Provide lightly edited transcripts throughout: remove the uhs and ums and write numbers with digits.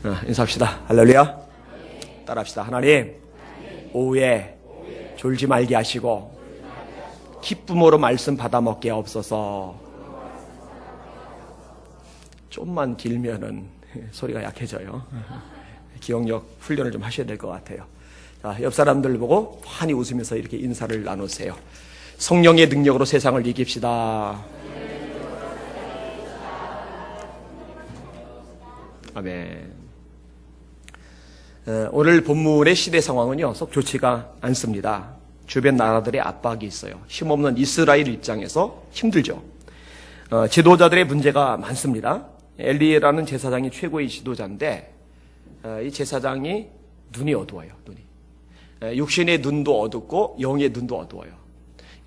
인사합시다. 할렐루야. 따라합시다. 하나님, 오후에 졸지 말게 하시고 기쁨으로 말씀 받아 먹게 없어서. 좀만 길면은 소리가 약해져요. 기억력 훈련을 좀 하셔야 될 것 같아요. 자, 옆 사람들 보고 환히 웃으면서 이렇게 인사를 나누세요. 성령의 능력으로 세상을 이깁시다. 아멘. 오늘 본문의 시대 상황은요, 썩 좋지가 않습니다. 주변 나라들의 압박이 있어요. 힘없는 이스라엘 입장에서 힘들죠. 지도자들의 문제가 많습니다. 엘리야라는 제사장이 최고의 지도자인데, 이 제사장이 눈이 어두워요. 눈이. 육신의 눈도 어둡고 영의 눈도 어두워요.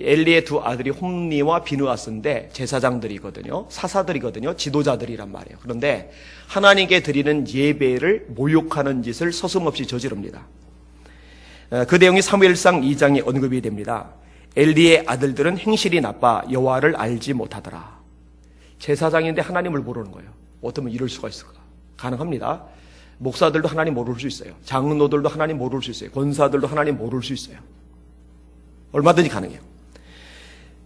엘리의 두 아들이 홈니와 비느하스인데 제사장들이거든요. 사사들이거든요. 지도자들이란 말이에요. 그런데 하나님께 드리는 예배를 모욕하는 짓을 서슴없이 저지릅니다. 그 내용이 사무엘상 2장에 언급이 됩니다. 엘리의 아들들은 행실이 나빠 여호와를 알지 못하더라. 제사장인데 하나님을 모르는 거예요. 어쩌면 이럴 수가 있을까? 가능합니다. 목사들도 하나님 모를 수 있어요. 장로들도 하나님 모를 수 있어요. 권사들도 하나님 모를 수 있어요. 얼마든지 가능해요.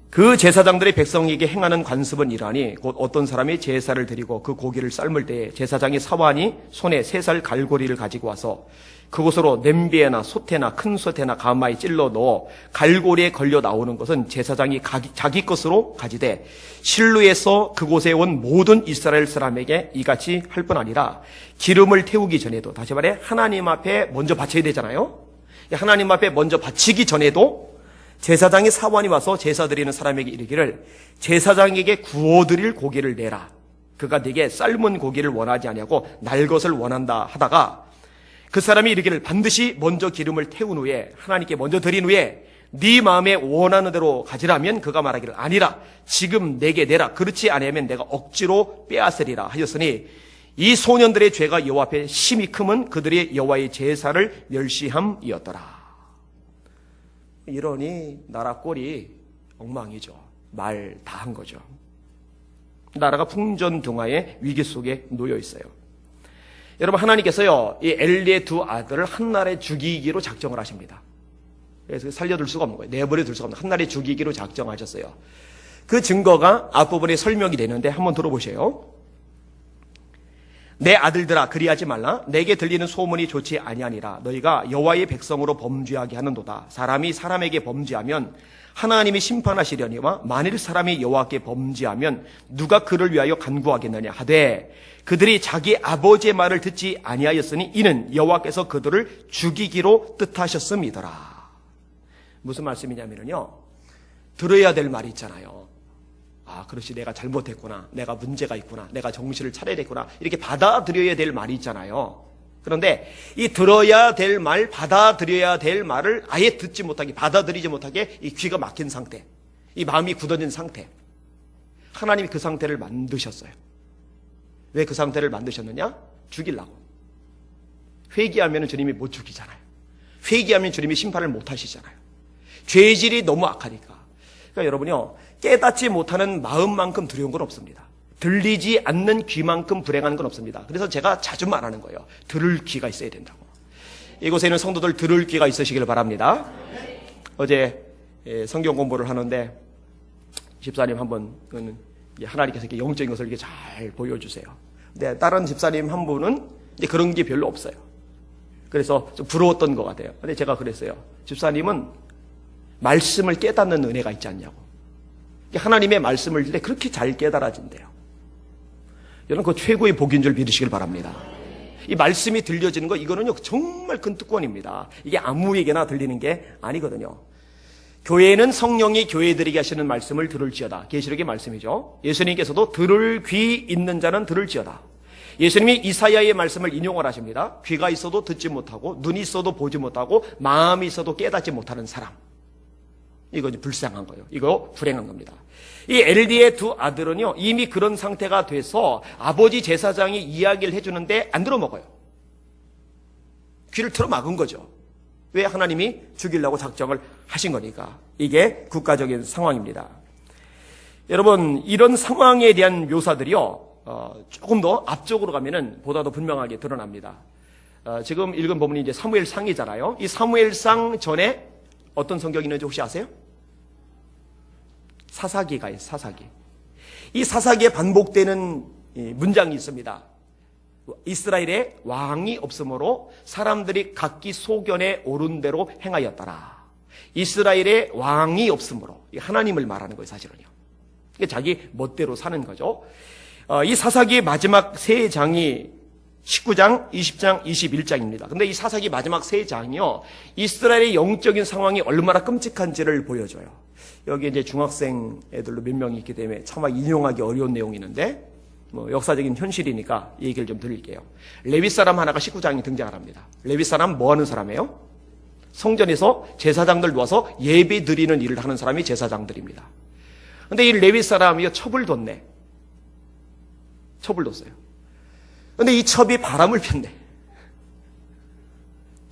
그 제사장들이 백성에게 행하는 관습은 이러하니 곧 어떤 사람이 제사를 드리고 그 고기를 삶을 때에 제사장의 사환이 손에 3살 갈고리를 가지고 와서 그곳으로 냄비에나 솥에나 큰 솥에나 가마에 찔러 넣어 갈고리에 걸려 나오는 것은 제사장이 자기 것으로 가지되 실루에서 그곳에 온 모든 이스라엘 사람에게 이같이 할 뿐 아니라 기름을 태우기 전에도, 다시 말해 하나님 앞에 먼저 바쳐야 되잖아요. 하나님 앞에 먼저 바치기 전에도 제사장의 사환이 와서 제사 드리는 사람에게 이르기를 제사장에게 구워드릴 고기를 내라. 그가 네게 삶은 고기를 원하지 아니하고 날 것을 원한다 하다가 그 사람이 이르기를 반드시 먼저 기름을 태운 후에 하나님께 먼저 드린 후에 네 마음에 원하는 대로 가지라면 그가 말하기를 아니라 지금 내게 내라. 그렇지 아니하면 내가 억지로 빼앗으리라 하였으니 이 소년들의 죄가 여호와 앞에 심히 크면 그들이 여호와의 제사를 멸시함이었더라. 이러니 나라 꼴이 엉망이죠. 말 다 한 거죠. 나라가 풍전등화의 위기 속에 놓여 있어요. 여러분, 하나님께서요, 이 엘리의 두 아들을 한날에 죽이기로 작정을 하십니다. 그래서 살려둘 수가 없는 거예요. 내버려 둘 수가 없는 거예요. 한날에 죽이기로 작정하셨어요. 그 증거가 앞부분에 설명이 되는데 한번 들어보세요. 내 아들들아, 그리하지 말라. 내게 들리는 소문이 좋지 아니하니라. 너희가 여호와의 백성으로 범죄하게 하는도다. 사람이 사람에게 범죄하면 하나님이 심판하시려니와 만일 사람이 여호와께 범죄하면 누가 그를 위하여 간구하겠느냐 하되 그들이 자기 아버지의 말을 듣지 아니하였으니 이는 여호와께서 그들을 죽이기로 뜻하셨음이더라. 무슨 말씀이냐면요, 들어야 될 말이 있잖아요. 아, 그렇지, 내가 잘못했구나, 내가 문제가 있구나, 내가 정신을 차려야 되구나, 이렇게 받아들여야 될 말이 있잖아요. 그런데 이 들어야 될 말, 받아들여야 될 말을 아예 듣지 못하게, 받아들이지 못하게 이 귀가 막힌 상태, 이 마음이 굳어진 상태, 하나님이 그 상태를 만드셨어요. 왜 그 상태를 만드셨느냐? 죽이려고. 회개하면 주님이 못 죽이잖아요. 회개하면 주님이 심판을 못 하시잖아요. 죄질이 너무 악하니까. 그러니까 여러분요, 깨닫지 못하는 마음만큼 두려운 건 없습니다. 들리지 않는 귀만큼 불행한 건 없습니다. 그래서 제가 자주 말하는 거예요. 들을 귀가 있어야 된다고. 이곳에 있는 성도들 들을 귀가 있으시길 바랍니다. 어제 성경 공부를 하는데 집사님 한 번, 하나님께서 이렇게 영적인 것을 이렇게 잘 보여주세요. 근데 다른 집사님 한 분은 이제 그런 게 별로 없어요. 그래서 좀 부러웠던 것 같아요. 근데 제가 그랬어요. 집사님은 말씀을 깨닫는 은혜가 있지 않냐고. 하나님의 말씀을 들을 때 그렇게 잘 깨달아진대요. 여러분, 그 최고의 복인 줄 믿으시길 바랍니다. 이 말씀이 들려지는 거, 이거는요 정말 큰 특권입니다. 이게 아무에게나 들리는 게 아니거든요. 교회는 성령이 교회들에게 하시는 말씀을 들을지어다. 계시록의 말씀이죠. 예수님께서도 들을 귀 있는 자는 들을지어다. 예수님이 이사야의 말씀을 인용을 하십니다. 귀가 있어도 듣지 못하고 눈이 있어도 보지 못하고 마음이 있어도 깨닫지 못하는 사람, 이거 불쌍한 거예요. 이거 불행한 겁니다. 이 엘리의 두 아들은요 이미 그런 상태가 돼서 아버지 제사장이 이야기를 해주는데 안 들어먹어요. 귀를 틀어막은 거죠. 왜? 하나님이 죽이려고 작정을 하신 거니까. 이게 국가적인 상황입니다. 여러분, 이런 상황에 대한 묘사들이요 조금 더 앞쪽으로 가면은 보다 더 분명하게 드러납니다. 지금 읽은 부분이 이제 사무엘상이잖아요. 이 사무엘상 전에 어떤 성경이 있는지 혹시 아세요? 사사기가 있어요. 사사기. 이 사사기에 반복되는 문장이 있습니다. 이스라엘에 왕이 없으므로 사람들이 각기 소견에 오른 대로 행하였더라. 이스라엘에 왕이 없으므로, 하나님을 말하는 거예요, 사실은요. 자기 멋대로 사는 거죠. 이 사사기의 마지막 세 장이 19장, 20장, 21장입니다. 근데 이 사사기 마지막 세 장이요, 이스라엘의 영적인 상황이 얼마나 끔찍한지를 보여줘요. 여기 이제 중학생 애들로 몇 명이 있기 때문에 차마 인용하기 어려운 내용이 있는데, 역사적인 현실이니까 이 얘기를 좀 드릴게요. 레위 사람 하나가 19장에 등장을 합니다. 레위 사람 뭐 하는 사람이에요? 성전에서 제사장들 놓아서 예배 드리는 일을 하는 사람이 제사장들입니다. 근데 이 레위 사람이 첩을 뒀네. 첩을 뒀어요. 근데 이 첩이 바람을 폈네.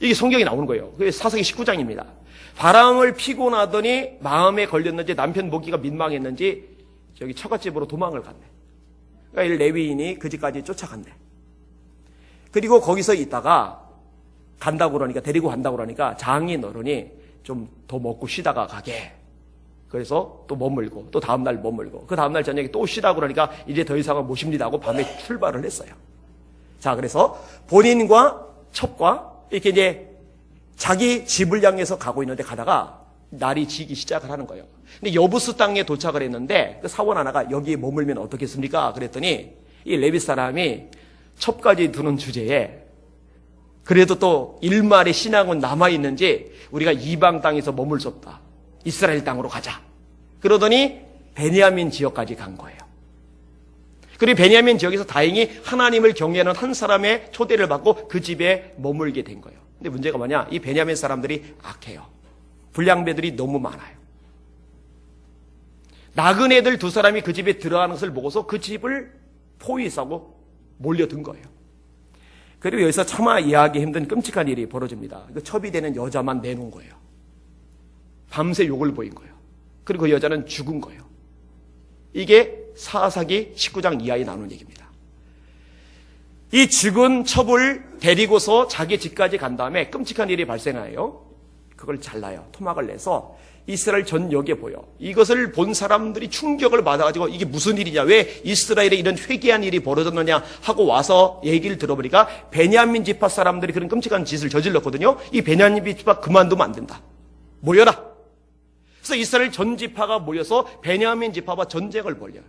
이게 성경에 나오는 거예요. 그게 사사기 19장입니다. 바람을 피고 나더니 마음에 걸렸는지 남편 보기가 민망했는지 저기 처갓집으로 도망을 갔네. 그러니까 이 레위인이 그 집까지 쫓아갔네. 그리고 거기서 있다가 간다고 그러니까, 데리고 간다고 그러니까 장인 어른이 좀 더 먹고 쉬다가 가게. 그래서 또 머물고, 또 다음날 머물고, 그 다음날 저녁에 또 쉬다고 그러니까 이제 더 이상은 못 쉽니다 하고 밤에 출발을 했어요. 자, 그래서 본인과 첩과 이렇게 이제 자기 집을 향해서 가고 있는데 가다가 날이 지기 시작을 하는 거예요. 근데 여부스 땅에 도착을 했는데 그 사원 하나가 여기에 머물면 어떻겠습니까? 그랬더니 이 레위 사람이 첩까지 두는 주제에 그래도 또 일말의 신앙은 남아있는지 우리가 이방 땅에서 머물 수 없다. 이스라엘 땅으로 가자. 그러더니 베냐민 지역까지 간 거예요. 그리고 베냐민 지역에서 다행히 하나님을 경외하는 한 사람의 초대를 받고 그 집에 머물게 된 거예요. 근데 문제가 뭐냐? 이 베냐민 사람들이 악해요. 불량배들이 너무 많아요. 나그네들 두 사람이 그 집에 들어가는 것을 보고서 그 집을 포위하고 몰려든 거예요. 그리고 여기서 차마 이해하기 힘든 끔찍한 일이 벌어집니다. 그 첩이 되는 여자만 내놓은 거예요. 밤새 욕을 보인 거예요. 그리고 그 여자는 죽은 거예요. 이게 사사기 19장 이하에 나오는 얘기입니다. 이 죽은 첩을 데리고서 자기 집까지 간 다음에 끔찍한 일이 발생해요. 그걸 잘라요. 토막을 내서 이스라엘 전역에 보여. 이것을 본 사람들이 충격을 받아가지고 이게 무슨 일이냐, 왜 이스라엘에 이런 회개한 일이 벌어졌느냐 하고 와서 얘기를 들어보니까 베냐민 지파 사람들이 그런 끔찍한 짓을 저질렀거든요. 이 베냐민 지파 그만두면 안 된다. 모여라. 그래서 이스라엘 전 지파가 모여서 베냐민 지파와 전쟁을 벌여요.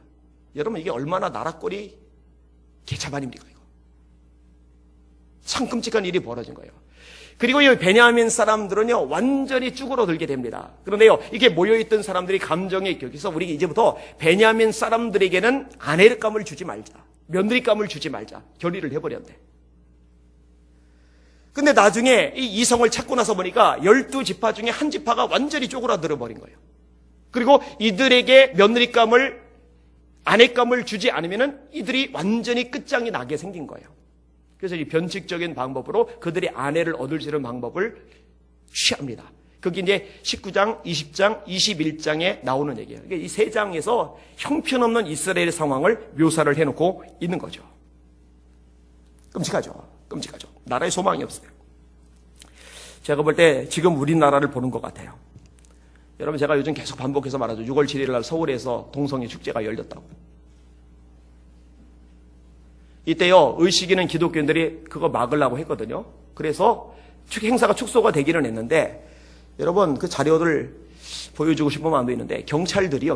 여러분, 이게 얼마나 나라꼴이 개차반입니까? 이거 참 끔찍한 일이 벌어진 거예요. 그리고 이 베냐민 사람들은요, 완전히 쭈그러들게 됩니다. 그런데요, 이게 모여있던 사람들이 감정에 격해서 우리가 이제부터 베냐민 사람들에게는 아내감을 주지 말자, 며느리감을 주지 말자 결의를 해버렸네. 근데 나중에 이 이성을 찾고 나서 보니까 12지파 중에 한 지파가 완전히 쪼그라들어 버린 거예요. 그리고 이들에게 며느리감을, 아내감을 주지 않으면은 이들이 완전히 끝장이 나게 생긴 거예요. 그래서 이 변칙적인 방법으로 그들의 아내를 얻을 수 있는 방법을 취합니다. 그게 이제 19장, 20장, 21장에 나오는 얘기예요. 이 세 장에서 형편없는 이스라엘의 상황을 묘사를 해놓고 있는 거죠. 끔찍하죠. 끔찍하죠. 나라에 소망이 없어요. 제가 볼 때 지금 우리나라를 보는 것 같아요. 여러분, 제가 요즘 계속 반복해서 말하죠. 6월 7일 날 서울에서 동성애 축제가 열렸다고. 이때요, 의식있는 기독교인들이 그거 막으려고 했거든요. 그래서 행사가 축소가 되기는 했는데, 여러분, 그 자료를 보여주고 싶은 마음도 있는데, 경찰들이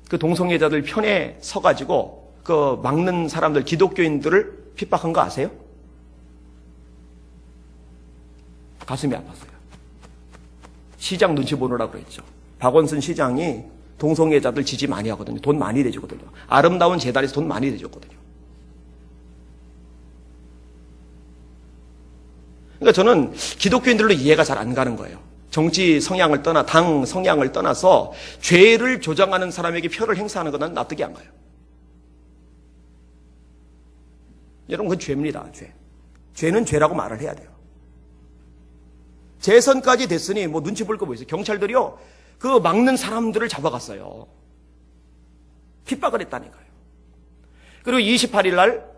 그 동성애자들 편에 서가지고 그 막는 사람들, 기독교인들을 핍박한 거 아세요? 가슴이 아팠어요. 시장 눈치 보느라고 그랬죠. 박원순 시장이 동성애자들 지지 많이 하거든요. 돈 많이 내주거든요. 아름다운 재단에서 돈 많이 내줬거든요. 그러니까 저는 기독교인들로 이해가 잘 안 가는 거예요. 정치 성향을 떠나, 당 성향을 떠나서 죄를 조장하는 사람에게 표를 행사하는 건 난 납득이 안 가요. 여러분, 그건 죄입니다. 죄. 죄는 죄라고 말을 해야 돼요. 재선까지 됐으니 뭐 눈치 볼 거 뭐 있어요. 경찰들이요, 그 막는 사람들을 잡아갔어요. 핍박을 했다니까요. 그리고 28일 날,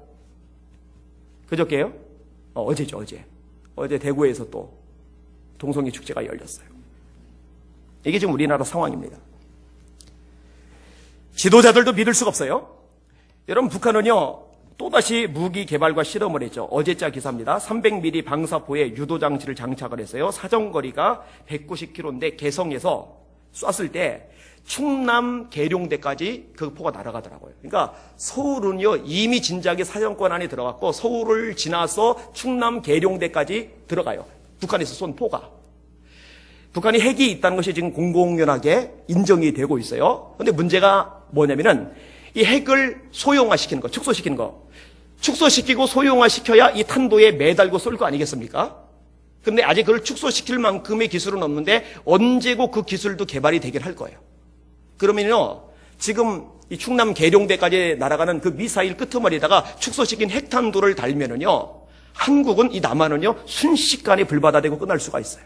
그저께요? 어제죠, 어제. 어제 대구에서 또 동성애 축제가 열렸어요. 이게 지금 우리나라 상황입니다. 지도자들도 믿을 수가 없어요. 여러분, 북한은요, 또다시 무기 개발과 실험을 했죠. 어제자 기사입니다. 300mm 방사포에 유도장치를 장착을 했어요. 사정거리가 190km인데 개성에서 쐈을 때 충남 계룡대까지 그 포가 날아가더라고요. 그러니까 서울은요, 이미 진작에 사정권 안에 들어갔고 서울을 지나서 충남 계룡대까지 들어가요. 북한에서 쏜 포가. 북한이 핵이 있다는 것이 지금 공공연하게 인정이 되고 있어요. 그런데 문제가 뭐냐면은 이 핵을 소형화시키는 거, 축소시키는 거. 축소시키고 소형화시켜야 이 탄도에 매달고 쏠 거 아니겠습니까? 근데 아직 그걸 축소시킬 만큼의 기술은 없는데 언제고 그 기술도 개발이 되긴 할 거예요. 그러면요, 지금 이 충남 계룡대까지 날아가는 그 미사일 끄트머리에다가 축소시킨 핵탄두를 달면은요, 한국은 이 남한은요, 순식간에 불바다되고 끝날 수가 있어요.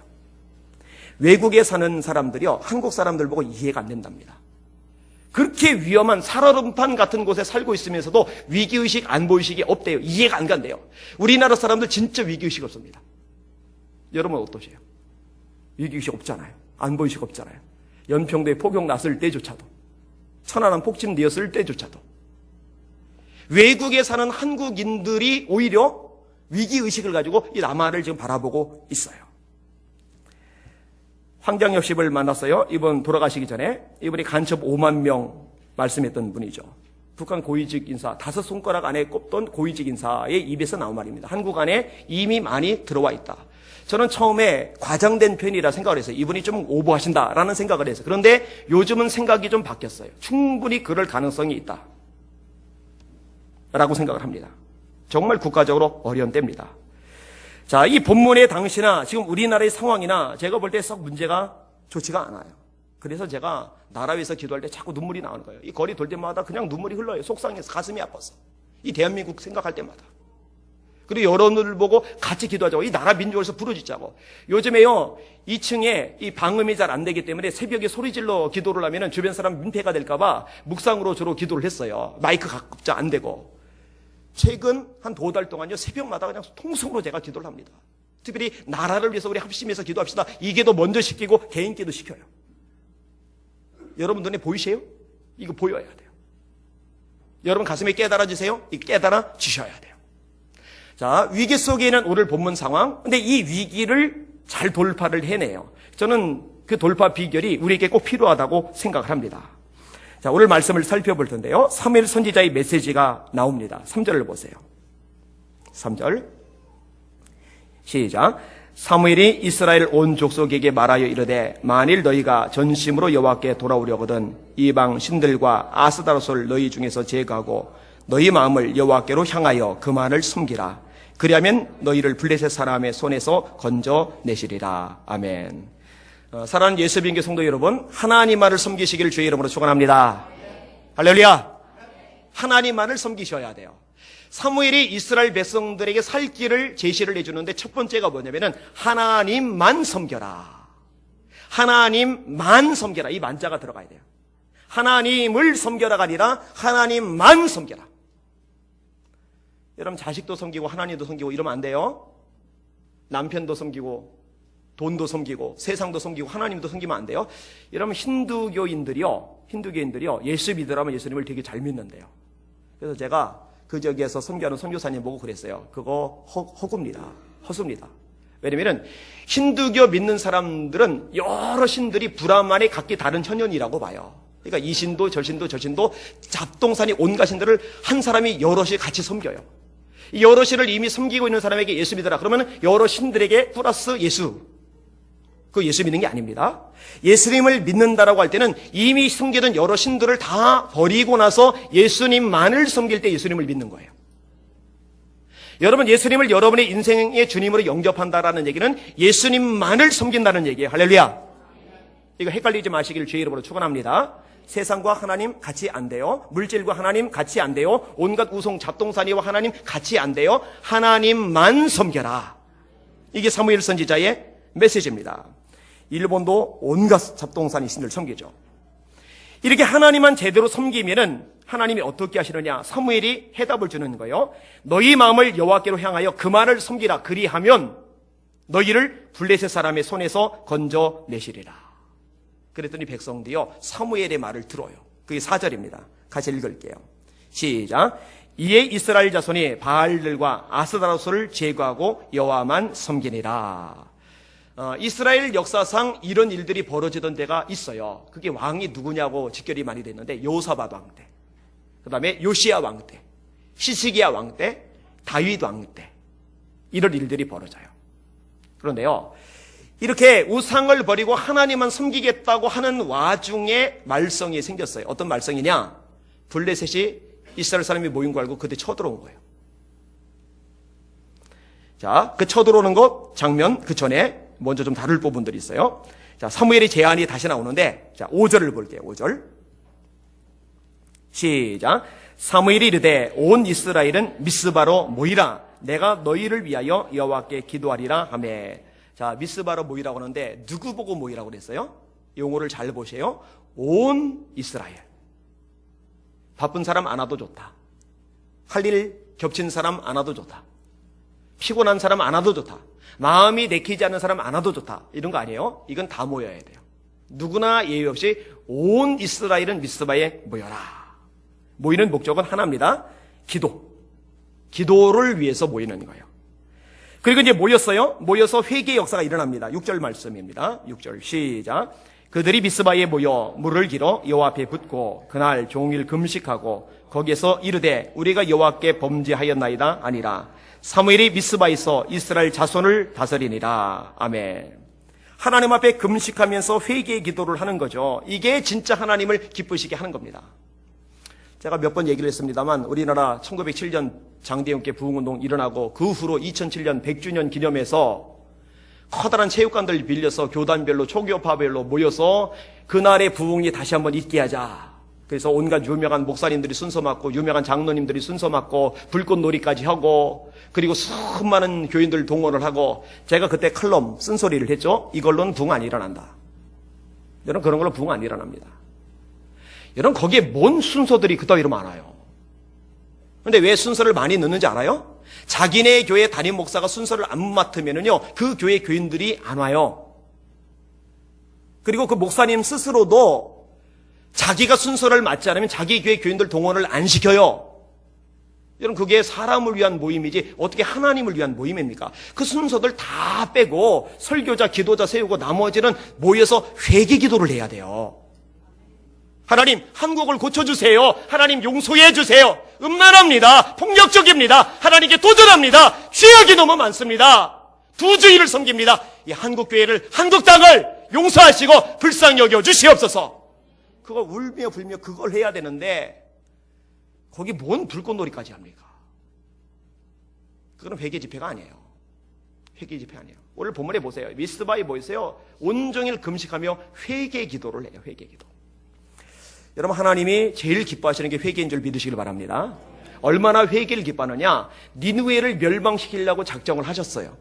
외국에 사는 사람들이요, 한국 사람들 보고 이해가 안 된답니다. 그렇게 위험한 살얼음판 같은 곳에 살고 있으면서도 위기의식, 안보의식이 없대요. 이해가 안 간대요. 우리나라 사람들 진짜 위기의식 없습니다. 여러분 어떠세요? 위기의식 없잖아요. 안보의식 없잖아요. 연평도에 폭격 났을 때조차도, 천안함 폭침되었을 때조차도. 외국에 사는 한국인들이 오히려 위기의식을 가지고 이 남한을 지금 바라보고 있어요. 황장엽 씨를 만났어요. 이번 돌아가시기 전에. 이분이 간첩 5만 명 말씀했던 분이죠. 북한 고위직 인사, 5손가락 안에 꼽던 고위직 인사의 입에서 나온 말입니다. 한국 안에 이미 많이 들어와 있다. 저는 처음에 과장된 편이라 생각을 했어요. 이분이 좀 오버하신다라는 생각을 했어요. 그런데 요즘은 생각이 좀 바뀌었어요. 충분히 그럴 가능성이 있다 라고 생각을 합니다. 정말 국가적으로 어려운 때입니다. 자, 이 본문의 당시나 지금 우리나라의 상황이나 제가 볼 때 썩 문제가 좋지가 않아요. 그래서 제가 나라 위해서 기도할 때 자꾸 눈물이 나오는 거예요. 이 거리 돌 때마다 그냥 눈물이 흘러요. 속상해서, 가슴이 아파서. 이 대한민국 생각할 때마다. 그리고 여러분들 보고 같이 기도하자고, 이 나라 민족에서 부르짖자고. 요즘에요, 2층에 이 방음이 잘 안 되기 때문에 새벽에 소리 질러 기도를 하면은 주변 사람 민폐가 될까봐 묵상으로 주로 기도를 했어요. 마이크 가급적 안 되고. 최근 한 2달 동안요, 새벽마다 그냥 통성으로 제가 기도를 합니다. 특별히 나라를 위해서 우리 합심해서 기도합시다. 이게 더 먼저 시키고 개인기도 시켜요. 여러분 눈에 보이세요? 이거 보여야 돼요. 여러분 가슴에 깨달아지세요? 이거 깨달아 주셔야 돼요. 자, 위기 속에 있는 오늘 본문 상황. 근데 이 위기를 잘 돌파를 해내요. 저는 그 돌파 비결이 우리에게 꼭 필요하다고 생각을 합니다. 자, 오늘 말씀을 살펴볼 텐데요. 사무엘 선지자의 메시지가 나옵니다. 3절을 보세요. 3절. 시작. 사무엘이 이스라엘 온 족속에게 말하여 이르되 만일 너희가 전심으로 여호와께 돌아오려거든 이방 신들과 아스다로스를 너희 중에서 제거하고 너희 마음을 여호와께로 향하여 그만을 숨기라. 그리하면 너희를 블레셋 사람의 손에서 건져내시리라. 아멘. 사랑하는 예수빈교 성도 여러분, 하나님만을 섬기시기를 주의 이름으로 축원합니다. 할렐루야. 하나님만을 섬기셔야 돼요. 사무엘이 이스라엘 백성들에게 살 길을 제시를 해주는데 첫 번째가 뭐냐면은 하나님만 섬겨라. 하나님만 섬겨라. 이 만자가 들어가야 돼요. 하나님을 섬겨라가 아니라 하나님만 섬겨라. 여러분 자식도 섬기고 하나님도 섬기고 이러면 안 돼요. 남편도 섬기고 돈도 섬기고 세상도 섬기고 하나님도 섬기면 안 돼요. 여러분 힌두교인들이요 예수 믿으라면 예수님을 되게 잘 믿는데요. 그래서 제가 그 지역에서 선교하는 선교사님 보고 그랬어요. 그거 허수입니다. 왜냐면은 힌두교 믿는 사람들은 여러 신들이 브라만의 각기 다른 현현이라고 봐요. 그러니까 이 신도 저 신도 저 신도 잡동사니 온갖 신들을 한 사람이 여럿이 같이 섬겨요. 이 여러 신을 이미 섬기고 있는 사람에게 예수 믿으라 그러면 여러 신들에게 플러스 예수, 그 예수 믿는 게 아닙니다. 예수님을 믿는다라고 할 때는 이미 섬기던 여러 신들을 다 버리고 나서 예수님만을 섬길 때 예수님을 믿는 거예요. 여러분 예수님을 여러분의 인생의 주님으로 영접한다라는 얘기는 예수님만을 섬긴다는 얘기예요. 할렐루야. 이거 헷갈리지 마시길 주의 이름으로 축원합니다. 세상과 하나님 같이 안 돼요. 물질과 하나님 같이 안 돼요. 온갖 우송 잡동사니와 하나님 같이 안 돼요. 하나님만 섬겨라. 이게 사무엘 선지자의 메시지입니다. 일본도 온갖 잡동사니 신들 섬기죠. 이렇게 하나님만 제대로 섬기면은 하나님이 어떻게 하시느냐? 사무엘이 해답을 주는 거예요. 너희 마음을 여호와께로 향하여 그만을 섬기라. 그리하면 너희를 블레셋 사람의 손에서 건져내시리라. 그랬더니 백성들이요 사무엘의 말을 들어요. 그게 4절입니다. 같이 읽을게요. 시작. 이에 이스라엘 자손이 바알들과 아스다로스를 제거하고 여호와만 섬기니라. 이스라엘 역사상 이런 일들이 벌어지던 때가 있어요. 그게 왕이 누구냐고 직결이 많이 됐는데 여호사밧 왕 때, 그 다음에 요시야 왕 때, 히스기야 왕 때, 다윗 왕 때 이런 일들이 벌어져요. 그런데요, 이렇게 우상을 버리고 하나님만 섬기겠다고 하는 와중에 말썽이 생겼어요. 어떤 말썽이냐? 블레셋이 이스라엘 사람이 모인 거 알고 그때 쳐들어온 거예요. 자, 그 쳐들어오는 것 장면 그 전에 먼저 좀 다룰 부분들이 있어요. 자, 사무엘의 제안이 다시 나오는데, 자, 5절을 볼게요. 5절. 시작. 사무엘이 이르되 온 이스라엘은 미스바로 모이라. 내가 너희를 위하여 여호와께 기도하리라 하매. 자, 미스바로 모이라고 하는데 누구 보고 모이라고 그랬어요? 용어를 잘 보세요. 온 이스라엘. 바쁜 사람 안 와도 좋다. 할 일 겹친 사람 안 와도 좋다. 피곤한 사람 안 와도 좋다. 마음이 내키지 않는 사람 안 와도 좋다. 이런 거 아니에요. 이건 다 모여야 돼요. 누구나 예외 없이 온 이스라엘은 미스바에 모여라. 모이는 목적은 하나입니다. 기도. 기도를 위해서 모이는 거예요. 그리고 이제 모였어요. 모여서 회개의 역사가 일어납니다. 6절 말씀입니다. 6절 시작. 그들이 미스바에 모여 물을 길어 여호와 앞에 붓고 그날 종일 금식하고 거기에서 이르되 우리가 여호와께 범죄하였나이다 아니라 사무엘이 미스바에서 이스라엘 자손을 다스리니라. 아멘. 하나님 앞에 금식하면서 회개의 기도를 하는 거죠. 이게 진짜 하나님을 기쁘시게 하는 겁니다. 제가 몇 번 얘기를 했습니다만 우리나라 1907년 장대영께 부흥운동 일어나고 그 후로 2007년 100주년 기념해서 커다란 체육관들 빌려서 교단별로 초교파별로 모여서 그날의 부흥이 다시 한번 있게 하자. 그래서 온갖 유명한 목사님들이 순서 맡고 유명한 장로님들이 순서 맡고 불꽃놀이까지 하고 그리고 수많은 교인들 동원을 하고 제가 그때 칼럼 쓴소리를 했죠. 이걸로는 부흥 안 일어난다. 여러분 그런 걸로 부흥 안 일어납니다. 여러분 거기에 뭔 순서들이 그따위로 많아요. 그런데 왜 순서를 많이 넣는지 알아요? 자기네 교회 담임 목사가 순서를 안 맡으면은요 그 교회 교인들이 안 와요. 그리고 그 목사님 스스로도 자기가 순서를 맡지 않으면 자기 교회 교인들 동원을 안 시켜요. 여러분 그게 사람을 위한 모임이지 어떻게 하나님을 위한 모임입니까? 그 순서들 다 빼고 설교자, 기도자 세우고 나머지는 모여서 회개 기도를 해야 돼요. 하나님 한국을 고쳐주세요. 하나님 용서해 주세요. 음란합니다. 폭력적입니다. 하나님께 도전합니다. 죄악이 너무 많습니다. 부주의를 섬깁니다. 이 한국교회를 한국 땅을 용서하시고 불쌍히 여겨 주시옵소서. 그거 울며 불며 그걸 해야 되는데 거기 뭔 불꽃놀이까지 합니까? 그건 회개 집회가 아니에요. 회개 집회 아니에요. 오늘 본문에 보세요. 미스바에 보이세요. 온종일 금식하며 회개 기도를 해요. 회개 기도. 여러분 하나님이 제일 기뻐하시는 게 회개인 줄 믿으시길 바랍니다. 얼마나 회개를 기뻐하느냐? 니느웨를 멸망시키려고 작정을 하셨어요.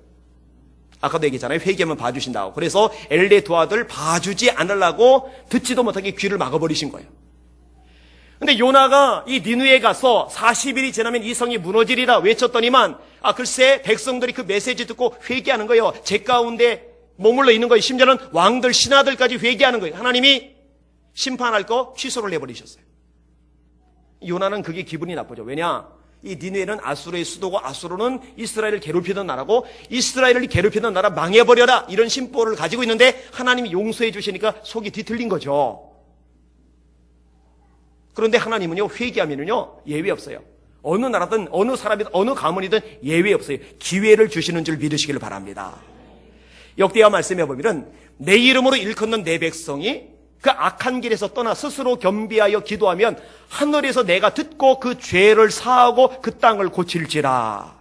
아까도 얘기했잖아요. 회개하면 봐주신다고. 그래서 엘레 두 아들 봐주지 않으려고 듣지도 못하게 귀를 막아버리신 거예요. 근데 요나가 이 니느웨에 가서 40일이 지나면 이 성이 무너지리라 외쳤더니만 글쎄 백성들이 그 메시지 듣고 회개하는 거예요. 제 가운데 머물러 있는 거예요. 심지어는 왕들 신하들까지 회개하는 거예요. 하나님이 심판할 거 취소를 해버리셨어요. 요나는 그게 기분이 나쁘죠. 왜냐? 이 니느웨는 아수르의 수도고 아수르는 이스라엘을 괴롭히던 나라고 이스라엘을 괴롭히던 나라 망해버려라 이런 심보를 가지고 있는데 하나님이 용서해 주시니까 속이 뒤틀린 거죠. 그런데 하나님은요 회개하면은요 예외 없어요. 어느 나라든 어느 사람이든 어느 가문이든 예외 없어요. 기회를 주시는 줄 믿으시기를 바랍니다. 역대하 말씀해 보면은 내 이름으로 일컫는 내 백성이 그 악한 길에서 떠나 스스로 겸비하여 기도하면 하늘에서 내가 듣고 그 죄를 사하고 그 땅을 고칠지라.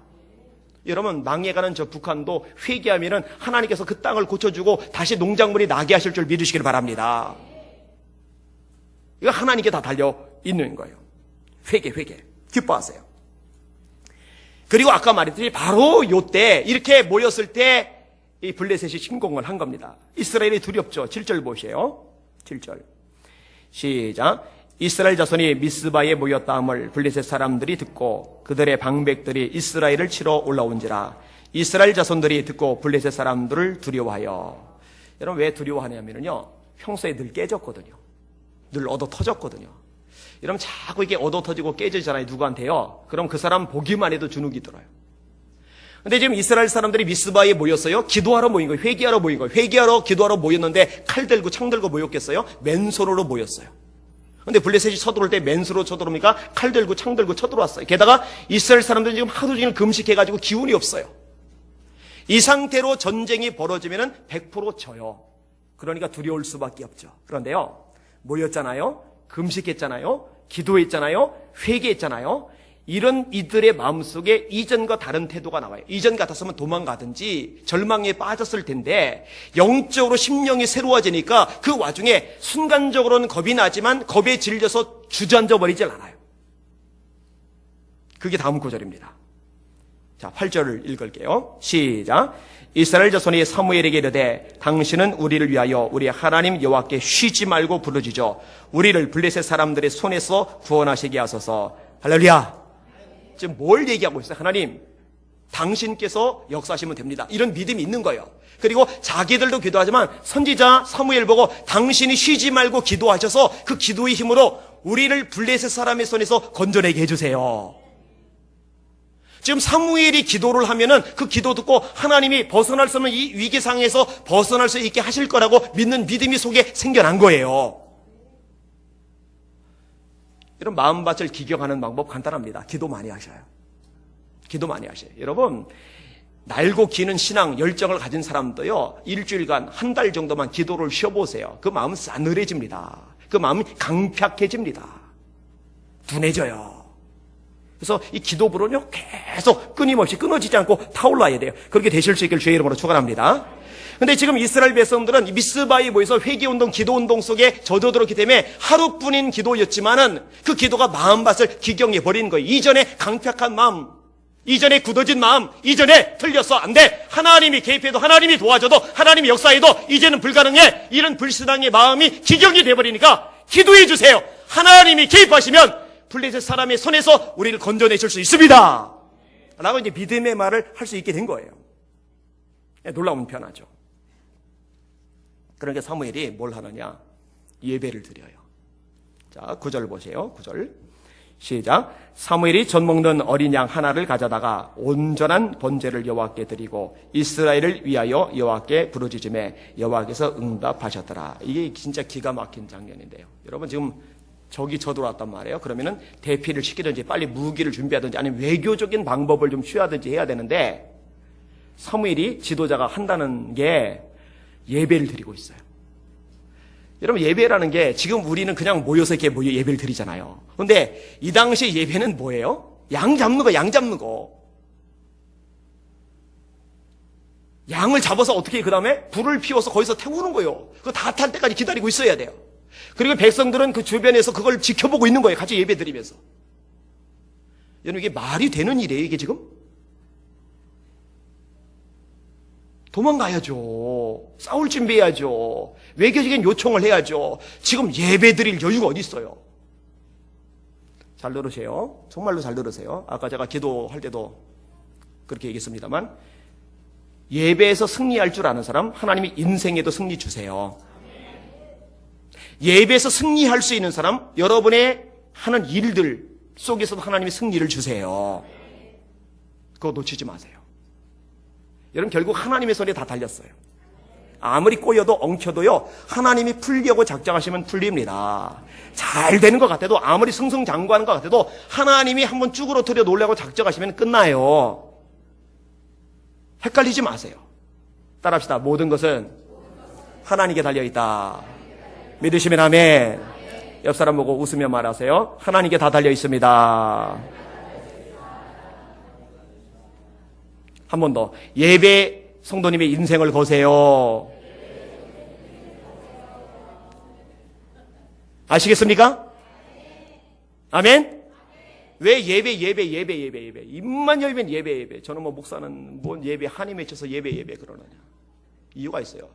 여러분 망해가는 저 북한도 회개하면은 하나님께서 그 땅을 고쳐주고 다시 농작물이 나게 하실 줄 믿으시길 바랍니다. 이거 하나님께 다 달려 있는 거예요. 회개 기뻐하세요. 그리고 아까 말했듯이 바로 요때 이렇게 모였을 때 이 블레셋이 침공을 한 겁니다. 이스라엘이 두렵죠. 7절 보세요. 7절. 시작. 이스라엘 자손이 미스바에 모였다함을 블레셋 사람들이 듣고 그들의 방백들이 이스라엘을 치러 올라온지라. 이스라엘 자손들이 듣고 블레셋 사람들을 두려워하여. 여러분 왜 두려워하냐면요, 평소에 늘 깨졌거든요. 늘 얻어 터졌거든요. 여러분 자꾸 이게 얻어 터지고 깨지잖아요. 누구한테요? 그럼 그 사람 보기만 해도 주눅이 들어요. 근데 지금 이스라엘 사람들이 미스바에 모였어요. 기도하러 모인 거예요. 회개하러 모인 거예요. 회개하러 기도하러 모였는데 칼 들고 창 들고 모였겠어요? 맨손으로 모였어요. 근데 블레셋이 쳐들어올 때 맨손으로 쳐들어오니까 칼 들고 창 들고 쳐들어왔어요. 게다가 이스라엘 사람들은 지금 하루 종일 금식해가지고 기운이 없어요. 이 상태로 전쟁이 벌어지면 100% 져요. 그러니까 두려울 수밖에 없죠. 그런데요, 모였잖아요. 금식했잖아요. 기도했잖아요. 회개했잖아요. 이런 이들의 마음속에 이전과 다른 태도가 나와요. 이전 같았으면 도망가든지 절망에 빠졌을 텐데 영적으로 심령이 새로워지니까 그 와중에 순간적으로는 겁이 나지만 겁에 질려서 주저앉아 버리질 않아요. 그게 다음 구절입니다. 자, 8절을 읽을게요. 시작. 이스라엘 자손이 사무엘에게 이르되 당신은 우리를 위하여 우리 하나님 여호와께 쉬지 말고 부르짖어 우리를 블레셋 사람들의 손에서 구원하시게 하소서. 할렐루야. 지금 뭘 얘기하고 있어요? 하나님, 당신께서 역사하시면 됩니다. 이런 믿음이 있는 거예요. 그리고 자기들도 기도하지만 선지자 사무엘 보고 당신이 쉬지 말고 기도하셔서 그 기도의 힘으로 우리를 블레셋 사람의 손에서 건져내게 해주세요. 지금 사무엘이 기도를 하면은 그 기도 듣고 하나님이 벗어날 수 없는 이 위기 상황에서 벗어날 수 있게 하실 거라고 믿는 믿음이 속에 생겨난 거예요. 이런 마음밭을 기경하는 방법 간단합니다. 기도 많이 하셔요. 기도 많이 하셔요. 여러분, 날고 기는 신앙 열정을 가진 사람도요, 일주일간 한 달 정도만 기도를 쉬어보세요. 그 마음은 싸늘해집니다. 그 마음이 강팍해집니다. 둔해져요. 그래서 이 기도불은요, 계속 끊임없이 끊어지지 않고 타올라야 돼요. 그렇게 되실 수 있길 주의 이름으로 축원합니다. 근데 지금 이스라엘 백성들은 미스바에 모여서 회개운동, 기도운동 속에 젖어들었기 때문에 하루뿐인 기도였지만은 그 기도가 마음밭을 기경해버리는 거예요. 이전에 강팍한 마음, 이전에 굳어진 마음, 이전에 틀렸어, 안 돼. 하나님이 개입해도, 하나님이 도와줘도, 하나님이 역사해도 이제는 불가능해. 이런 불신앙의 마음이 기경이 돼버리니까 기도해 주세요. 하나님이 개입하시면 블레셋 사람의 손에서 우리를 건져내실 수 있습니다. 라고 이제 믿음의 말을 할 수 있게 된 거예요. 놀라운 변화죠. 그러니까 사무엘이 뭘 하느냐? 예배를 드려요. 자, 9절 보세요. 9절. 시작. 사무엘이 젖 먹는 어린 양 하나를 가져다가 온전한 번제를 여호와께 드리고 이스라엘을 위하여 여호와께 부르짖음에 여호와께서 응답하셨더라. 이게 진짜 기가 막힌 장면인데요. 여러분 지금 적이 쳐들어왔단 말이에요. 그러면은 대피를 시키든지 빨리 무기를 준비하든지 아니면 외교적인 방법을 좀 취하든지 해야 되는데 사무엘이 지도자가 한다는 게 예배를 드리고 있어요. 여러분 예배라는 게 지금 우리는 그냥 모여서 이렇게 예배를 드리잖아요. 그런데 이 당시 예배는 뭐예요? 양 잡는 거, 양 잡는 거. 양을 잡아서 어떻게 그 다음에 불을 피워서 거기서 태우는 거예요. 그거 다 탈 때까지 기다리고 있어야 돼요. 그리고 백성들은 그 주변에서 그걸 지켜보고 있는 거예요. 같이 예배 드리면서. 여러분 이게 말이 되는 일이에요, 이게 지금? 도망가야죠. 싸울 준비해야죠. 외교적인 요청을 해야죠. 지금 예배 드릴 여유가 어디 있어요? 잘 들으세요. 정말로 잘 들으세요. 아까 제가 기도할 때도 그렇게 얘기했습니다만 예배에서 승리할 줄 아는 사람 하나님이 인생에도 승리 주세요. 예배에서 승리할 수 있는 사람 여러분의 하는 일들 속에서도 하나님이 승리를 주세요. 그거 놓치지 마세요. 여러분 결국 하나님의 손에 다 달렸어요. 아무리 꼬여도 엉켜도요 하나님이 풀려고 작정하시면 풀립니다. 잘 되는 것 같아도 아무리 승승장구하는 것 같아도 하나님이 한번 쭈그러뜨려 놓으려고 작정하시면 끝나요. 헷갈리지 마세요. 따라합시다. 모든 것은 하나님께 달려있다. 믿으시면 아멘. 옆 사람 보고 웃으며 말하세요. 하나님께 다 달려있습니다. 한 번 더. 예배 성도님의 인생을 거세요. 아시겠습니까? 아멘? 왜 예배? 입만 열면 예배. 저는 뭐 목사는 뭔 예배 한이 맺혀서 예배 그러느냐. 이유가 있어요.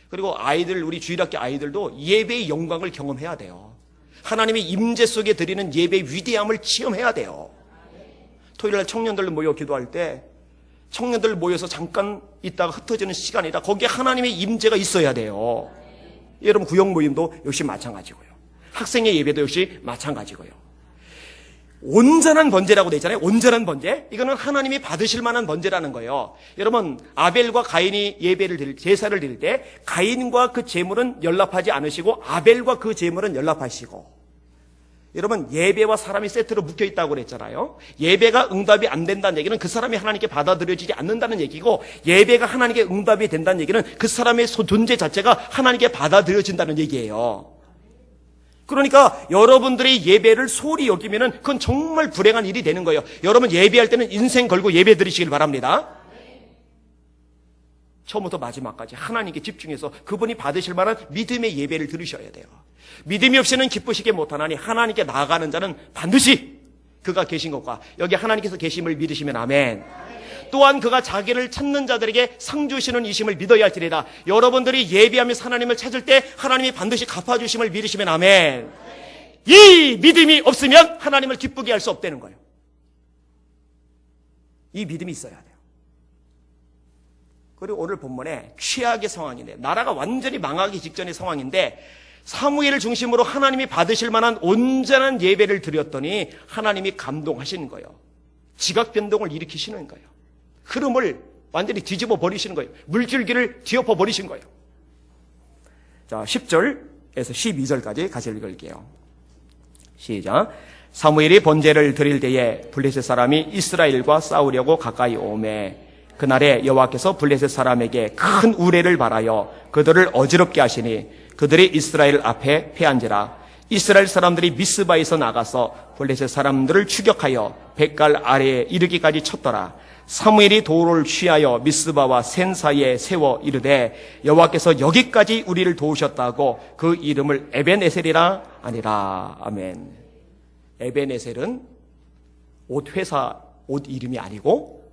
그리고 아이들, 우리 주일학교 아이들도 예배의 영광을 경험해야 돼요. 하나님의 임재 속에 드리는 예배의 위대함을 체험해야 돼요. 토요일날 청년들 모여 기도할 때 청년들 모여서 잠깐 있다가 흩어지는 시간이다. 거기에 하나님의 임재가 있어야 돼요. 여러분 구역 모임도 역시 마찬가지고요. 학생의 예배도 역시 마찬가지고요. 온전한 번제라고 되어 있잖아요. 온전한 번제. 이거는 하나님이 받으실 만한 번제라는 거예요. 여러분 아벨과 가인이 제사를 드릴 때 가인과 그 제물은 연락하지 않으시고 아벨과 그 제물은 연락하시고, 여러분 예배와 사람이 세트로 묶여있다고 그랬잖아요. 예배가 응답이 안 된다는 얘기는 그 사람이 하나님께 받아들여지지 않는다는 얘기고, 예배가 하나님께 응답이 된다는 얘기는 그 사람의 존재 자체가 하나님께 받아들여진다는 얘기예요. 그러니까 여러분들의 예배를 소홀히 여기면은 그건 정말 불행한 일이 되는 거예요. 여러분 예배할 때는 인생 걸고 예배 드리시길 바랍니다. 처음부터 마지막까지 하나님께 집중해서 그분이 받으실 만한 믿음의 예배를 들으셔야 돼요. 믿음이 없이는 기쁘시게 못하나니 하나님께 나아가는 자는 반드시 그가 계신 것과 여기 하나님께서 계심을 믿으시면 아멘. 또한 그가 자기를 찾는 자들에게 상 주시는 이심을 믿어야 할지니라. 여러분들이 예배하면서 하나님을 찾을 때 하나님이 반드시 갚아주심을 믿으시면 아멘. 이 믿음이 없으면 하나님을 기쁘게 할 수 없다는 거예요. 이 믿음이 있어야 돼요. 그리고 오늘 본문에 최악의 상황인데, 나라가 완전히 망하기 직전의 상황인데 사무엘을 중심으로 하나님이 받으실 만한 온전한 예배를 드렸더니 하나님이 감동하시는 거예요. 지각 변동을 일으키시는 거예요. 흐름을 완전히 뒤집어 버리시는 거예요. 물줄기를 뒤엎어 버리신 거예요. 자, 10절에서 12절까지 같이 읽을게요. 시작. 사무엘이 번제를 드릴 때에 블레셋 사람이 이스라엘과 싸우려고 가까이 오매 그날에 여호와께서 블레셋 사람에게 큰 우레를 발하여 그들을 어지럽게 하시니 그들이 이스라엘 앞에 패한지라. 이스라엘 사람들이 미스바에서 나가서 블레셋 사람들을 추격하여 뱃갈 아래에 이르기까지 쳤더라. 사무엘이 도를 취하여 미스바와 센 사이에 세워 이르되 여호와께서 여기까지 우리를 도우셨다고 그 이름을 에벤에셀이라 아니라. 아멘. 에벤에셀은 옷 이름이 아니고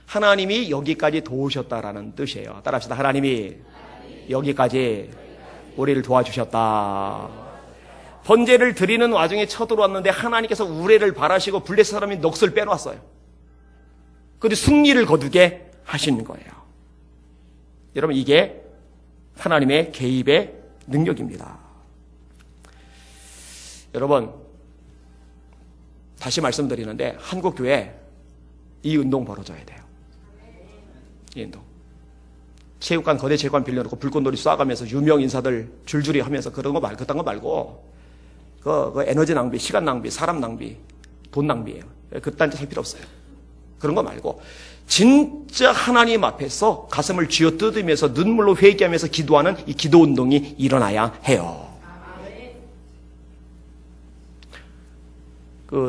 하나님이 여기까지 도우셨다라는 뜻이에요. 따라합시다. 하나님이 여기까지 우리를 도와주셨다. 번제를 드리는 와중에 쳐들어왔는데 하나님께서 우레를 발하시고 블레셋 사람이 넋을 빼놓았어요. 그런데 승리를 거두게 하시는 거예요. 여러분 이게 하나님의 개입의 능력입니다. 여러분 다시 말씀드리는데 한국교회 이 운동 벌어져야 돼요. 이 운동. 체육관, 거대 체육관 빌려놓고 불꽃놀이 쏴가면서 유명 인사들 줄줄이 하면서 그런 거 말고 그 에너지 낭비, 시간 낭비, 사람 낭비, 돈 낭비예요. 그딴 짓 할 필요 없어요. 그런 거 말고 진짜 하나님 앞에서 가슴을 쥐어뜯으면서 눈물로 회개하면서 기도하는 이 기도 운동이 일어나야 해요.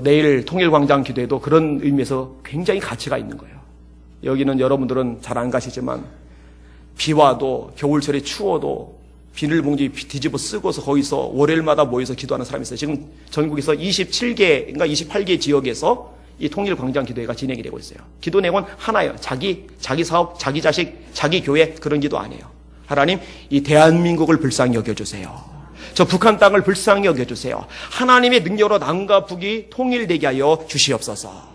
내일 통일광장 기도회도 그런 의미에서 굉장히 가치가 있는 거예요. 여기는 여러분들은 잘 안 가시지만 비 와도 겨울철에 추워도 비닐봉지 뒤집어 쓰고서 거기서 월요일마다 모여서 기도하는 사람이 있어요. 지금 전국에서 27개인가 28개 지역에서 이 통일광장 기도회가 진행이 되고 있어요. 기도 내용은 하나예요. 자기 사업, 자기 자식, 자기 교회 그런 기도 아니에요. 하나님 이 대한민국을 불쌍히 여겨주세요. 저 북한 땅을 불쌍히 여겨주세요. 하나님의 능력으로 남과 북이 통일되게 하여 주시옵소서.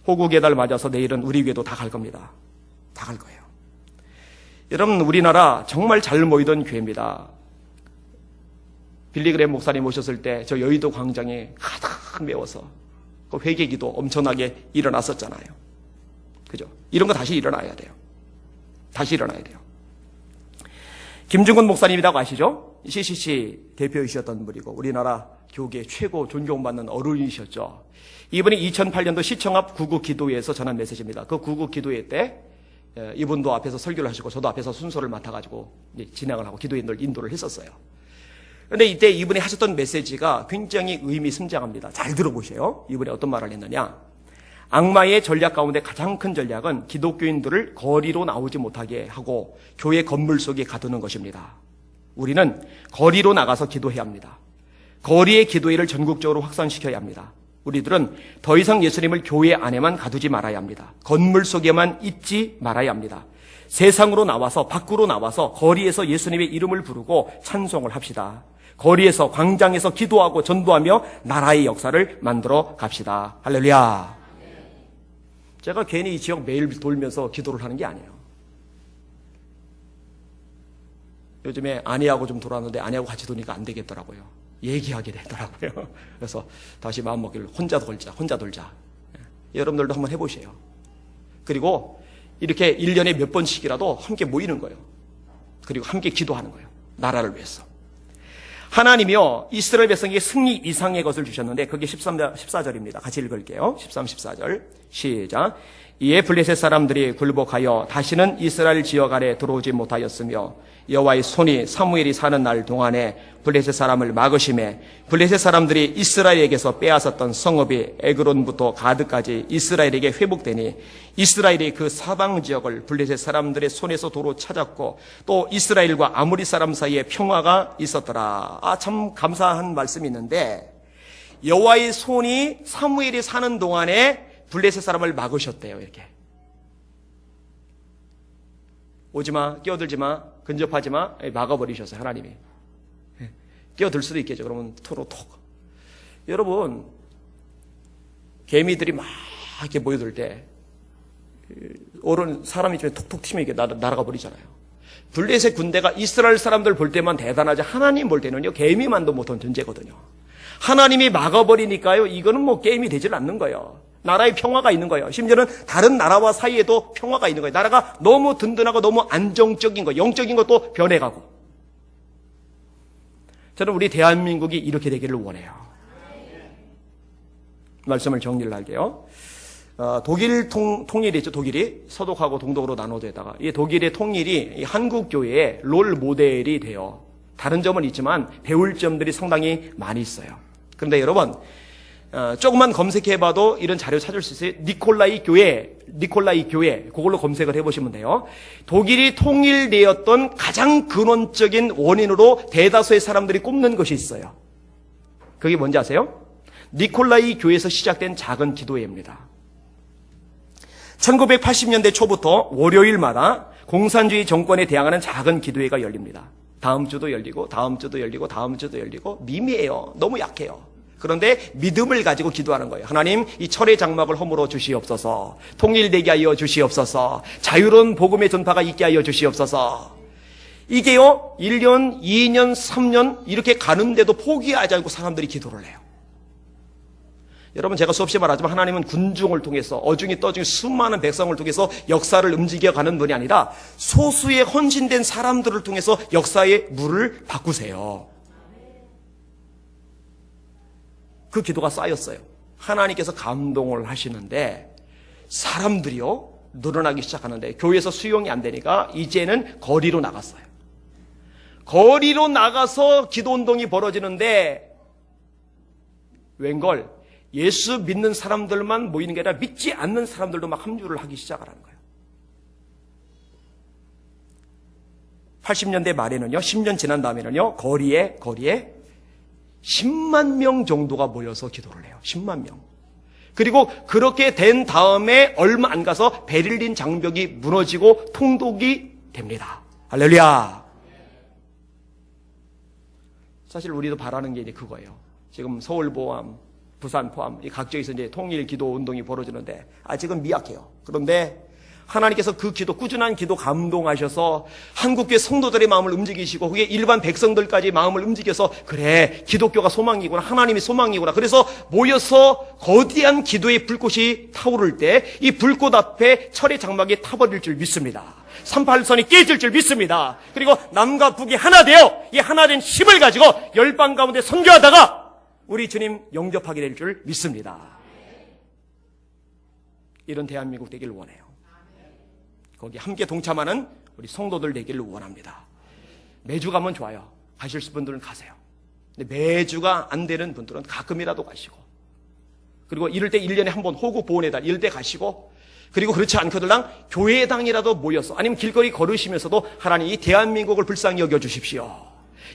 호국의 달 맞아서 내일은 우리 교회도 다 갈 겁니다. 다 갈 거예요. 여러분 우리나라 정말 잘 모이던 교회입니다. 빌리그램 목사님 오셨을 때 저 여의도 광장에 가득 메워서 그 회개기도 엄청나게 일어났었잖아요. 그죠? 이런 거 다시 일어나야 돼요. 다시 일어나야 돼요. 김중근 목사님이라고 아시죠? CCC 대표이셨던 분이고 우리나라 교계 최고 존경받는 어른이셨죠. 이분이 2008년도 시청 앞 구구 기도회에서 전한 메시지입니다. 그 구구 기도회 때 이분도 앞에서 설교를 하시고 저도 앞에서 순서를 맡아가지고 진행을 하고 기도에 인도를 했었어요. 그런데 이때 이분이 하셨던 메시지가 굉장히 의미심장합니다. 잘 들어보세요. 이분이 어떤 말을 했느냐. 악마의 전략 가운데 가장 큰 전략은 기독교인들을 거리로 나오지 못하게 하고 교회 건물 속에 가두는 것입니다. 우리는 거리로 나가서 기도해야 합니다. 거리의 기도회를 전국적으로 확산시켜야 합니다. 우리들은 더 이상 예수님을 교회 안에만 가두지 말아야 합니다. 건물 속에만 있지 말아야 합니다. 세상으로 나와서, 밖으로 나와서 거리에서 예수님의 이름을 부르고 찬송을 합시다. 거리에서, 광장에서 기도하고 전도하며 나라의 역사를 만들어 갑시다. 할렐루야. 제가 괜히 이 지역 매일 돌면서 기도를 하는 게 아니에요. 요즘에 아내하고 좀 돌았는데 아내하고 같이 도니까 안 되겠더라고요. 얘기하게 되더라고요. 그래서 다시 마음먹기를 혼자 돌자. 여러분들도 한번 해보세요. 그리고 이렇게 1년에 몇 번씩이라도 함께 모이는 거예요. 그리고 함께 기도하는 거예요. 나라를 위해서. 하나님이요, 이스라엘 백성에게 승리 이상의 것을 주셨는데 그게 14절입니다. 같이 읽을게요. 13, 14절. 시작. 이에 블레셋 사람들이 굴복하여 다시는 이스라엘 지역 안에 들어오지 못하였으며 여호와의 손이 사무엘이 사는 날 동안에 블레셋 사람을 막으심에 블레셋 사람들이 이스라엘에게서 빼앗았던 성읍이 에그론부터 가드까지 이스라엘에게 회복되니 이스라엘이 그 사방 지역을 블레셋 사람들의 손에서 도로 찾았고 또 이스라엘과 아모리 사람 사이에 평화가 있었더라. 참 감사한 말씀이 있는데 여호와의 손이 사무엘이 사는 동안에 블레셋 사람을 막으셨대요. 이렇게 오지마, 끼어들지마, 근접하지마, 막아버리셨어요. 하나님이. 끼어들 수도 있겠죠. 그러면 토로 톡. 여러분, 개미들이 막 이렇게 모여들 때 오른 사람이 좀 톡톡 튀면 이게 날아가 버리잖아요. 블레셋 군대가 이스라엘 사람들 볼 때만 대단하지 하나님 볼 때는요 개미만도 못한 존재거든요. 하나님이 막아버리니까요 이거는 뭐 게임이 되질 않는 거예요. 나라에 평화가 있는 거예요. 심지어는 다른 나라와 사이에도 평화가 있는 거예요. 나라가 너무 든든하고 너무 안정적인 거, 영적인 것도 변해가고. 저는 우리 대한민국이 이렇게 되기를 원해요. 말씀을 정리를 할게요. 독일 통일이 있죠. 독일이 서독하고 동독으로 나눠져 있다가 이 독일의 통일이 한국 교회의 롤 모델이 돼요. 다른 점은 있지만 배울 점들이 상당히 많이 있어요. 그런데 여러분 조금만 검색해봐도 이런 자료 찾을 수 있어요. 니콜라이 교회 그걸로 검색을 해보시면 돼요. 독일이 통일되었던 가장 근원적인 원인으로 대다수의 사람들이 꼽는 것이 있어요. 그게 뭔지 아세요? 니콜라이 교회에서 시작된 작은 기도회입니다. 1980년대 초부터 월요일마다 공산주의 정권에 대항하는 작은 기도회가 열립니다. 다음 주도 열리고 다음 주도 열리고 다음 주도 열리고 미미해요. 너무 약해요. 그런데 믿음을 가지고 기도하는 거예요. 하나님, 이 철의 장막을 허물어 주시옵소서. 통일되게 하여 주시옵소서. 자유로운 복음의 전파가 있게 하여 주시옵소서. 이게요 1년, 2년, 3년 이렇게 가는데도 포기하지 않고 사람들이 기도를 해요. 여러분, 제가 수없이 말하지만 하나님은 군중을 통해서 어중이 떠중이 수많은 백성을 통해서 역사를 움직여가는 분이 아니라 소수의 헌신된 사람들을 통해서 역사의 물을 바꾸세요. 그 기도가 쌓였어요. 하나님께서 감동을 하시는데 사람들이요 늘어나기 시작하는데 교회에서 수용이 안 되니까 이제는 거리로 나갔어요. 거리로 나가서 기도운동이 벌어지는데 웬걸 예수 믿는 사람들만 모이는 게 아니라 믿지 않는 사람들도 막 합류를 하기 시작하라는 거예요. 80년대 말에는요 10년 지난 다음에는요 거리에 10만 명 정도가 모여서 기도를 해요. 10만 명. 그리고 그렇게 된 다음에 얼마 안 가서 베를린 장벽이 무너지고 통독이 됩니다. 할렐루야. 사실 우리도 바라는 게 이제 그거예요. 지금 서울 포함, 부산 포함 이 각지에서 이제 통일 기도 운동이 벌어지는데 아직은 미약해요. 그런데 하나님께서 그 기도, 꾸준한 기도 감동하셔서 한국교회 성도들의 마음을 움직이시고 그게 일반 백성들까지 마음을 움직여서 그래 기독교가 소망이구나, 하나님이 소망이구나. 그래서 모여서 거대한 기도의 불꽃이 타오를 때 이 불꽃 앞에 철의 장막이 타버릴 줄 믿습니다. 38선이 깨질 줄 믿습니다. 그리고 남과 북이 하나 되어 이 하나된 힘을 가지고 열방 가운데 선교하다가 우리 주님 영접하게 될 줄 믿습니다. 이런 대한민국 되기를 원해요. 거기 함께 동참하는 우리 성도들 되기를 원합니다. 매주 가면 좋아요. 가실 분들은 가세요. 근데 매주가 안 되는 분들은 가끔이라도 가시고, 그리고 이럴 때 1년에 한 번 호국 보훈의 달 이럴 때 가시고, 그리고 그렇지 않거들랑 교회당이라도 모여서 아니면 길거리 걸으시면서도 하나님 이 대한민국을 불쌍히 여겨주십시오.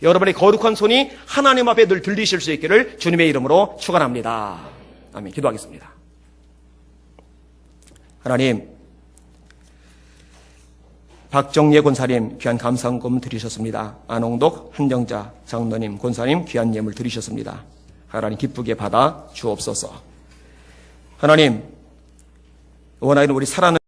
여러분의 거룩한 손이 하나님 앞에 늘 들리실 수 있기를 주님의 이름으로 축원합니다. 아멘. 기도하겠습니다. 하나님, 박정예 권사님 귀한 감사헌금 드리셨습니다. 안홍독 한정자 장로님 권사님 귀한 예물 드리셨습니다. 하나님 기쁘게 받아 주옵소서. 하나님, 원하는 우리 살아는